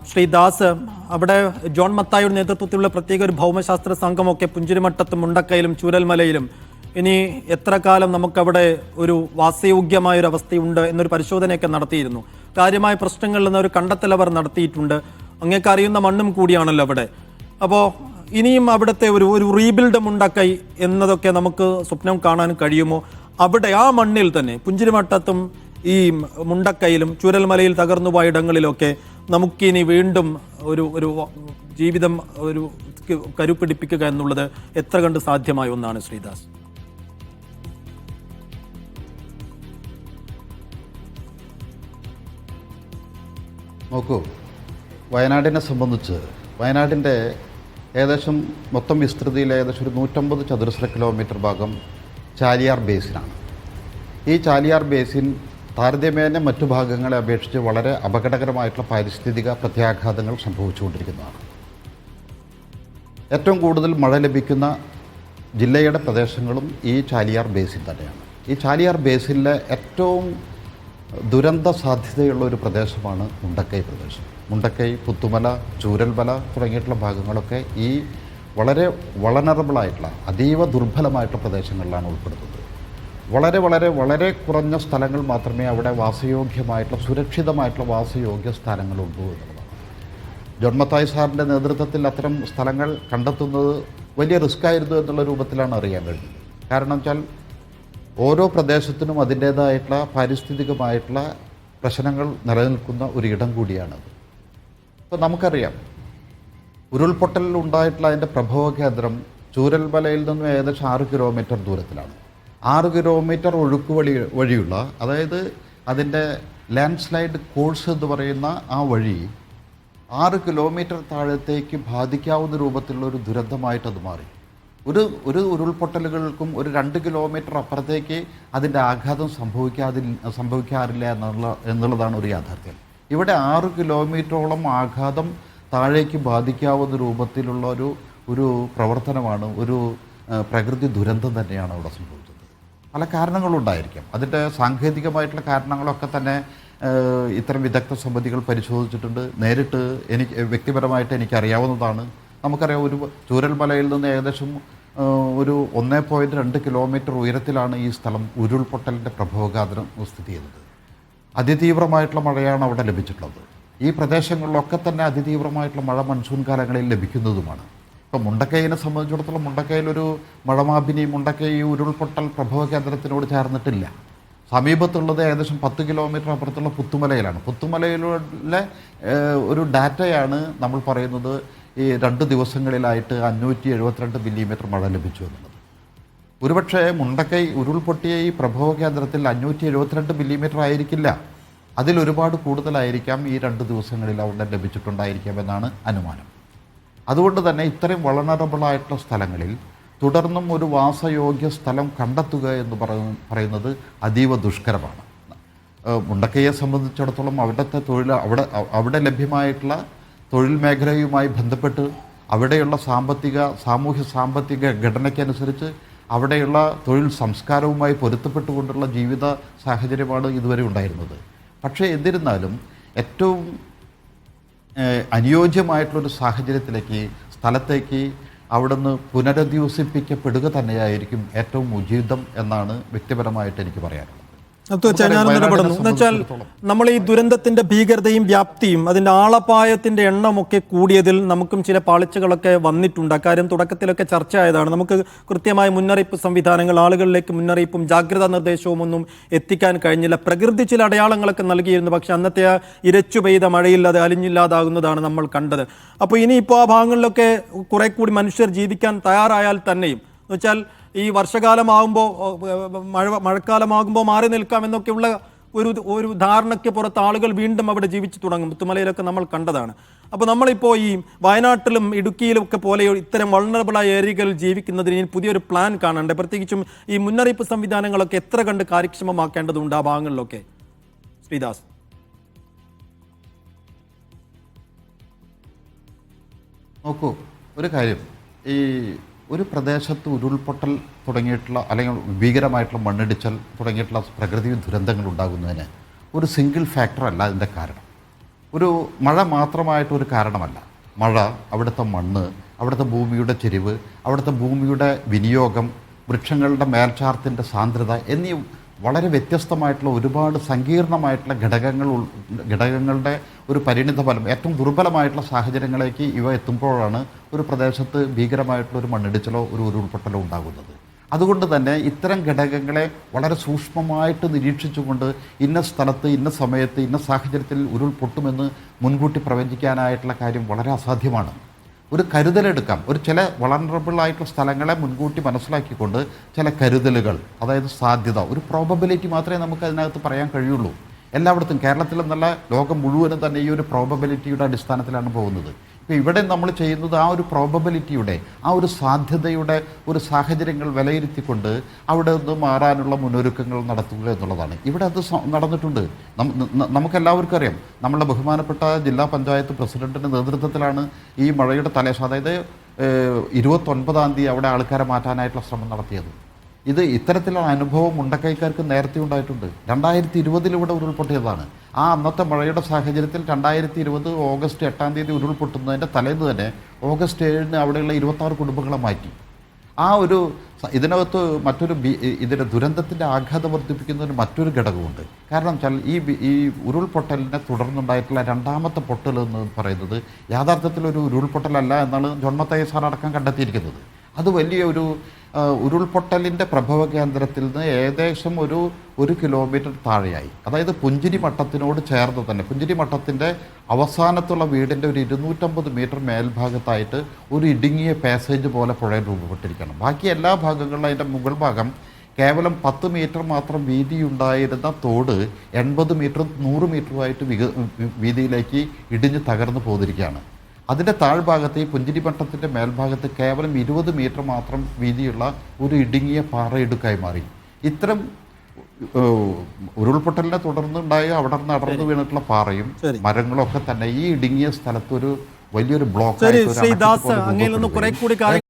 ശ്രീ ദാസ്, അവിടെ ജോൺ മത്തായിയുടെ നേതൃത്വത്തിലുള്ള പ്രത്യേക ഒരു ഭൗമശാസ്ത്ര സംഘമൊക്കെ പുഞ്ചിരിമട്ടത്തും മുണ്ടക്കയിലും ചൂരൽമലയിലും ഇനി എത്ര കാലം നമുക്കവിടെ ഒരു വാസയോഗ്യമായൊരു അവസ്ഥയുണ്ട് എന്നൊരു പരിശോധനയൊക്കെ നടത്തിയിരുന്നു. കാര്യമായ പ്രശ്നങ്ങളിൽ നിന്ന് ഒരു കണ്ടെത്തൽ അവർ നടത്തിയിട്ടുണ്ട്. അങ്ങേക്ക് അറിയുന്ന മണ്ണും കൂടിയാണല്ലോ അവിടെ. അപ്പോൾ ഇനിയും അവിടുത്തെ ഒരു റീബിൽഡ് മുണ്ടക്കൈ എന്നതൊക്കെ നമുക്ക് സ്വപ്നം കാണാൻ കഴിയുമോ? അവിടെ ആ മണ്ണിൽ തന്നെ പുഞ്ചിരിമട്ടത്തും ഈ മുണ്ടക്കയിലും ചൂരൽമലയിൽ തകർന്നുപോയ ഇടങ്ങളിലൊക്കെ നമുക്കിനി വീണ്ടും ഒരു ജീവിതം കരുപിടിപ്പിക്കുക എന്നുള്ളത് എത്ര കണ്ട് സാധ്യമായ ഒന്നാണ് ശ്രീദാസ്? നോക്കൂ, വയനാടിനെ സംബന്ധിച്ച് വയനാടിൻ്റെ ഏകദേശം മൊത്തം വിസ്തൃതിയിൽ ഏകദേശം ഒരു 150 ചതുരശ്ര കിലോമീറ്റർ ഭാഗം ചാലിയാർ ബേസിനാണ്. ഈ ചാലിയാർ ബേസിൻ താരതമ്യേന മറ്റു ഭാഗങ്ങളെ അപേക്ഷിച്ച് വളരെ അപകടകരമായിട്ടുള്ള പാരിസ്ഥിതിക പ്രത്യാഘാതങ്ങൾ സംഭവിച്ചുകൊണ്ടിരിക്കുന്നതാണ്. ഏറ്റവും കൂടുതൽ മഴ ലഭിക്കുന്ന ജില്ലയുടെ പ്രദേശങ്ങളും ഈ ചാലിയാർ ബേസിൻ തന്നെയാണ്. ഈ ചാലിയാർ ബേസിനിലെ ഏറ്റവും ദുരന്ത സാധ്യതയുള്ള ഒരു പ്രദേശമാണ് മുണ്ടക്കൈ പ്രദേശം. മുണ്ടക്കൈ, പുത്തുമല, ചൂരൽമല തുടങ്ങിയിട്ടുള്ള ഭാഗങ്ങളൊക്കെ ഈ വളരെ വളനറബിളായിട്ടുള്ള അതീവ ദുർബലമായിട്ടുള്ള പ്രദേശങ്ങളിലാണ് ഉൾപ്പെടുന്നത്. വളരെ വളരെ വളരെ കുറഞ്ഞ സ്ഥലങ്ങൾ മാത്രമേ അവിടെ വാസയോഗ്യമായിട്ടുള്ള സുരക്ഷിതമായിട്ടുള്ള വാസയോഗ്യ സ്ഥലങ്ങളുള്ളൂ എന്നുള്ളതാണ്. ജോൺ മത്തായി സാറിൻ്റെ നേതൃത്വത്തിൽ അത്തരം സ്ഥലങ്ങൾ കണ്ടെത്തുന്നത് വലിയ റിസ്ക് ആയിരുന്നു എന്നുള്ള രൂപത്തിലാണ് അറിയാൻ കഴിഞ്ഞത്. കാരണം വെച്ചാൽ ഓരോ പ്രദേശത്തിനും അതിൻ്റേതായിട്ടുള്ള പാരിസ്ഥിതികമായിട്ടുള്ള പ്രശ്നങ്ങൾ നിലനിൽക്കുന്ന ഒരു ഇടം കൂടിയാണത്. ഇപ്പോൾ നമുക്കറിയാം, ഉരുൾപൊട്ടലിൽ ഉണ്ടായിട്ടുള്ള അതിൻ്റെ പ്രഭവ കേന്ദ്രം ചൂരൽമലയിൽ നിന്നും ഏകദേശം 6 കിലോമീറ്റർ ദൂരത്തിലാണ്. 6 കിലോമീറ്റർ ഒഴുക്ക് വഴിയുള്ള, അതായത് അതിൻ്റെ ലാൻഡ് സ്ലൈഡ് കോഴ്സ് എന്ന് പറയുന്ന ആ വഴി 6 കിലോമീറ്റർ താഴത്തേക്ക് ബാധിക്കാവുന്ന രൂപത്തിലുള്ള ഒരു ദുരന്തമായിട്ട് അത് മാറി. ഒരു ഉരുൾപൊട്ടലുകൾക്കും ഒരു 2 കിലോമീറ്റർ അപ്പുറത്തേക്ക് അതിൻ്റെ ആഘാതം സംഭവിക്കാറില്ല എന്നുള്ളതാണ് ഒരു യാഥാർത്ഥ്യം. ഇവിടെ 6 കിലോമീറ്ററോളം ആഘാതം താഴേക്ക് ബാധിക്കാവുന്ന രൂപത്തിലുള്ള ഒരു പ്രവർത്തനമാണ്, ഒരു പ്രകൃതി ദുരന്തം തന്നെയാണ് അവിടെ സംഭവിച്ചത്. പല കാരണങ്ങളുണ്ടായിരിക്കാം. അതിൻ്റെ സാങ്കേതികമായിട്ടുള്ള കാരണങ്ങളൊക്കെ തന്നെ ഇത്തരം വിദഗ്ധ സമിതികൾ പരിശോധിച്ചിട്ടുണ്ട്. നേരിട്ട് വ്യക്തിപരമായിട്ട് എനിക്കറിയാവുന്നതാണ്. നമുക്കറിയാം, ഒരു ചൂരൽമലയിൽ നിന്ന് ഏകദേശം ഒരു 1.2 കിലോമീറ്റർ ഉയരത്തിലാണ് ഈ സ്ഥലം ഉരുൾപൊട്ടലിൻ്റെ പ്രഭവകേന്ദ്രം സ്ഥിതി ചെയ്യുന്നത്. അതിതീവ്രമായിട്ടുള്ള മഴയാണ് അവിടെ ലഭിച്ചിട്ടുള്ളത്. ഈ പ്രദേശങ്ങളിലൊക്കെ തന്നെ അതിതീവ്രമായിട്ടുള്ള മഴ മൺസൂൺ കാലങ്ങളിൽ ലഭിക്കുന്നതുമാണ്. ഇപ്പോൾ മുണ്ടക്കൈനെ സംബന്ധിച്ചിടത്തോളം മുണ്ടക്കൈയിലൊരു മഴമാപിനി മുണ്ടക്കൈ ഉരുൾപൊട്ടൽ പ്രഭവ കേന്ദ്രത്തിനോട് ചേർന്നിട്ടില്ല. സമീപത്തുള്ളത് ഏകദേശം 10 കിലോമീറ്റർ അപ്പുറത്തുള്ള പുത്തുമലയിലാണ്. പുത്തുമലയിലെ ഒരു ഡാറ്റയാണ് നമ്മൾ പറയുന്നത്, ഈ 2 ദിവസങ്ങളിലായിട്ട് 572 മില്ലിമീറ്റർ മഴ ലഭിച്ചു എന്നുള്ളത്. ഒരുപക്ഷെ മുണ്ടക്കൈ ഉരുൾപൊട്ടിയ ഈ പ്രഭവ കേന്ദ്രത്തിൽ 572 മില്ലിമീറ്റർ ആയിരിക്കില്ല, അതിലൊരുപാട് കൂടുതലായിരിക്കാം ഈ 2 ദിവസങ്ങളിൽ അവിടെ ലഭിച്ചിട്ടുണ്ടായിരിക്കാം എന്നാണ് അനുമാനം. അതുകൊണ്ട് തന്നെ ഇത്രയും വളണറബിളായിട്ടുള്ള സ്ഥലങ്ങളിൽ തുടർന്നും ഒരു വാസയോഗ്യ സ്ഥലം കണ്ടെത്തുക എന്ന് പറയുന്നത് അതീവ ദുഷ്കരമാണ്. മുണ്ടക്കൈയെ സംബന്ധിച്ചിടത്തോളം അവിടുത്തെ അവിടെ ലഭ്യമായിട്ടുള്ള തൊഴിൽ മേഖലയുമായി ബന്ധപ്പെട്ട് അവിടെയുള്ള സാമൂഹ്യ സാമ്പത്തിക ഘടനയ്ക്കനുസരിച്ച് അവിടെയുള്ള തൊഴിൽ സംസ്കാരവുമായി പൊരുത്തപ്പെട്ടുകൊണ്ടുള്ള ജീവിത സാഹചര്യമാണ് ഇതുവരെ ഉണ്ടായിരുന്നത്. പക്ഷേ എന്നിരുന്നാലും ഏറ്റവും അനുയോജ്യമായിട്ടുള്ളൊരു സ്ഥലത്തേക്ക് അവിടുന്ന് പുനരധിവസിപ്പിക്കപ്പെടുക തന്നെയായിരിക്കും ഏറ്റവും ഉചിതം എന്നാണ് വ്യക്തിപരമായിട്ട് എനിക്ക് പറയാനുള്ളത്. എന്നുവെച്ചാൽ നമ്മൾ ഈ ദുരന്തത്തിന്റെ ഭീകരതയും വ്യാപ്തിയും അതിന്റെ ആളപായത്തിന്റെ എണ്ണമൊക്കെ കൂടിയതിൽ നമുക്കും ചില പാളിച്ചകളൊക്കെ വന്നിട്ടുണ്ട്. അക്കാര്യം തുടക്കത്തിലൊക്കെ ചർച്ചയായതാണ്. നമുക്ക് കൃത്യമായ മുന്നറിയിപ്പ് സംവിധാനങ്ങൾ, ആളുകളിലേക്ക് മുന്നറിയിപ്പും ജാഗ്രതാ നിർദ്ദേശവും ഒന്നും എത്തിക്കാൻ കഴിഞ്ഞില്ല. പ്രകൃതി ചില അടയാളങ്ങളൊക്കെ നൽകിയിരുന്നു, പക്ഷെ അന്നത്തെ ആ ഇരച്ചു പെയ്ത മഴയിൽ അത് അലിഞ്ഞില്ലാതാകുന്നതാണ് നമ്മൾ കണ്ടത്. അപ്പോൾ ഇനിയിപ്പോൾ ആ ഭാഗങ്ങളിലൊക്കെ കുറെ കൂടി മനുഷ്യർ ജീവിക്കാൻ തയ്യാറായാൽ തന്നെയും, എന്നുവെച്ചാൽ ഈ വർഷകാലമാകുമ്പോൾ മഴക്കാലമാകുമ്പോൾ മാറി നിൽക്കാം എന്നൊക്കെയുള്ള ഒരു ധാരണയ്ക്ക് പുറത്ത് ആളുകൾ വീണ്ടും അവിടെ ജീവിച്ചു തുടങ്ങും. പുത്തുമലയിലൊക്കെ നമ്മൾ കണ്ടതാണ്. അപ്പോൾ നമ്മളിപ്പോൾ ഈ വയനാട്ടിലും ഇടുക്കിയിലും ഒക്കെ പോലെ ഇത്തരം വൾണറബിളായ ഏരിയകളിൽ ജീവിക്കുന്നതിന് പുതിയൊരു പ്ലാൻ കാണണ്ടേ? പ്രത്യേകിച്ചും ഈ മുന്നറിയിപ്പ് സംവിധാനങ്ങളൊക്കെ എത്ര കണ്ട് കാര്യക്ഷമമാക്കേണ്ടതുണ്ട് ആ ഭാഗങ്ങളിലൊക്കെ? ശ്രീദാസ്, നോക്കൂ, ഒരു കാര്യം, ഈ ഒരു പ്രദേശത്ത് ഉരുൾപൊട്ടൽ തുടങ്ങിയിട്ടുള്ള അല്ലെങ്കിൽ ഭീകരമായിട്ടുള്ള മണ്ണിടിച്ചൽ തുടങ്ങിയിട്ടുള്ള പ്രകൃതി ദുരന്തങ്ങൾ ഉണ്ടാകുന്നതിന് ഒരു സിംഗിൾ ഫാക്ടർ അല്ല അതിൻ്റെ കാരണം. ഒരു മഴ മാത്രമായിട്ടൊരു കാരണമല്ല. മഴ, അവിടുത്തെ മണ്ണ്, അവിടുത്തെ ഭൂമിയുടെ ചെരിവ്, അവിടുത്തെ ഭൂമിയുടെ വിനിയോഗം, വൃക്ഷങ്ങളുടെ മേൽച്ചാർത്തിൻ്റെ സാന്ദ്രത എന്നീ വളരെ വ്യത്യസ്തമായിട്ടുള്ള ഒരുപാട് സങ്കീർണമായിട്ടുള്ള ഘടകങ്ങളുടെ ഒരു പരിണിത ഫലം, ഏറ്റവും ദുർബലമായിട്ടുള്ള സാഹചര്യങ്ങളിലേക്ക് ഇവ എത്തുമ്പോഴാണ് ഒരു പ്രദേശത്ത് ഭീകരമായിട്ടുള്ള ഒരു മണ്ണിടിച്ചിലോ ഒരു ഉരുൾപൊട്ടലോ ഉണ്ടാകുന്നത്. അതുകൊണ്ട് തന്നെ ഇത്തരം ഘടകങ്ങളെ വളരെ സൂക്ഷ്മമായിട്ട് നിരീക്ഷിച്ചുകൊണ്ട് ഇന്ന സ്ഥലത്ത് ഇന്ന സമയത്ത് ഇന്ന സാഹചര്യത്തിൽ ഉരുൾപൊട്ടുമെന്ന് മുൻകൂട്ടി പ്രവചിക്കാനായിട്ടുള്ള കാര്യം വളരെ അസാധ്യമാണ്. ഒരു കരുതലെടുക്കാം. ഒരു ചില വളറബിൾ ആയിട്ടുള്ള സ്ഥലങ്ങളെ മുൻകൂട്ടി മനസ്സിലാക്കിക്കൊണ്ട് ചില കരുതലുകൾ, അതായത് സാധ്യത, ഒരു പ്രോബബിലിറ്റി മാത്രമേ നമുക്ക് അതിനകത്ത് പറയാൻ കഴിയുള്ളൂ. എല്ലായിടത്തും കേരളത്തിലെന്നല്ല ലോകം മുഴുവനും തന്നെ ഈ ഒരു പ്രോബബിലിറ്റിയുടെ അടിസ്ഥാനത്തിലാണ് പോകുന്നത്. ഇപ്പോൾ ഇവിടെ നമ്മൾ ചെയ്യുന്നത് ആ ഒരു പ്രോബബിലിറ്റിയുടെ, ആ ഒരു സാധ്യതയുടെ ഒരു സാഹചര്യങ്ങൾ വിലയിരുത്തിക്കൊണ്ട് അവിടെ നിന്ന് മാറാനുള്ള മുന്നൊരുക്കങ്ങൾ നടത്തുക എന്നുള്ളതാണ്. ഇവിടെ അത് നടന്നിട്ടുണ്ട്. നമുക്കെല്ലാവർക്കും അറിയാം. നമ്മളുടെ ബഹുമാനപ്പെട്ട ജില്ലാ പഞ്ചായത്ത് പ്രസിഡന്റിൻ്റെ നേതൃത്വത്തിലാണ് ഈ മഴയുടെ തലേശം, അതായത് 29-ാം തീയതി അവിടെ ആൾക്കാരെ മാറ്റാനായിട്ടുള്ള ശ്രമം നടത്തിയത്. ഇത് ഇത്തരത്തിലുള്ള അനുഭവം മുണ്ടക്കൈക്കാർക്ക് നേരത്തെ ഉണ്ടായിട്ടുണ്ട്. 2020 ഇവിടെ ഉരുൾപൊട്ടിയതാണ്. ആ അന്നത്തെ മഴയുടെ സാഹചര്യത്തിൽ 2020 ഓഗസ്റ്റ് 8-ാം തീയതി ഉരുൾപൊട്ടുന്നതിൻ്റെ തലേന്ന് തന്നെ ഓഗസ്റ്റ് 7-ന് അവിടെയുള്ള 26 കുടുംബങ്ങളെ മാറ്റി. ആ ഒരു ഇതിനകത്ത് ഇതിൻ്റെ ദുരന്തത്തിൻ്റെ ആഘാതം വർദ്ധിപ്പിക്കുന്നതിന് മറ്റൊരു ഘടകമുണ്ട്. കാരണം വെച്ചാൽ ഈ ഉരുൾപൊട്ടലിനെ തുടർന്നുണ്ടായിട്ടുള്ള രണ്ടാമത്തെ പൊട്ടൽ എന്ന് പറയുന്നത് യാഥാർത്ഥ്യത്തിലൊരു ഉരുൾപൊട്ടലല്ല എന്നാണ് ജോൺ മത്തായി സാർ അടക്കം കണ്ടെത്തിയിരിക്കുന്നത്. അത് വലിയൊരു ഉരുൾപൊട്ടലിൻ്റെ പ്രഭവ കേന്ദ്രത്തിൽ നിന്ന് ഏകദേശം ഒരു കിലോമീറ്റർ താഴെയായി, അതായത് പുഞ്ചിരി മട്ടത്തിനോട് ചേർന്ന് തന്നെ പുഞ്ചിരി മട്ടത്തിൻ്റെ അവസാനത്തുള്ള വീടിൻ്റെ ഒരു 250 മീറ്റർ മേൽഭാഗത്തായിട്ട് ഒരു ഇടുങ്ങിയ പാസേജ് പോലെ പുഴയിൽ രൂപപ്പെട്ടിരിക്കണം. ബാക്കി എല്ലാ ഭാഗങ്ങളിലും അതിൻ്റെ മുകൾ ഭാഗം കേവലം 10 മീറ്റർ മാത്രം വീതിയുണ്ടായിരുന്ന തോട് 80 മീറ്ററും 100 മീറ്ററുമായിട്ട് വീതിയിലേക്ക് ഇടിഞ്ഞ് തകർന്നു പോന്നിരിക്കുകയാണ്. അതിൻ്റെ താഴ്ഭാഗത്ത് ഈ പുഞ്ചിരിമട്ടത്തിൻ്റെ മേൽഭാഗത്ത് കേവലം 20 മീറ്റർ മാത്രം വീതിയുള്ള ഒരു ഇടുങ്ങിയ പാറയിടുക്കായി മാറി. ഇത്തരം ഉരുൾപൊട്ടലിനെ തുടർന്നുണ്ടായ അവിടെ നിന്ന് അടർന്നു വീണിട്ടുള്ള പാറയും മരങ്ങളും ഒക്കെ തന്നെ ഈ ഇടുങ്ങിയ സ്ഥലത്ത് ഒരു വലിയൊരു ബ്ലോക്ക് ശ്രീ ദാസ്, അങ്ങയിൽ നിന്ന് കുറെ കൂടി കാര്യങ്ങൾ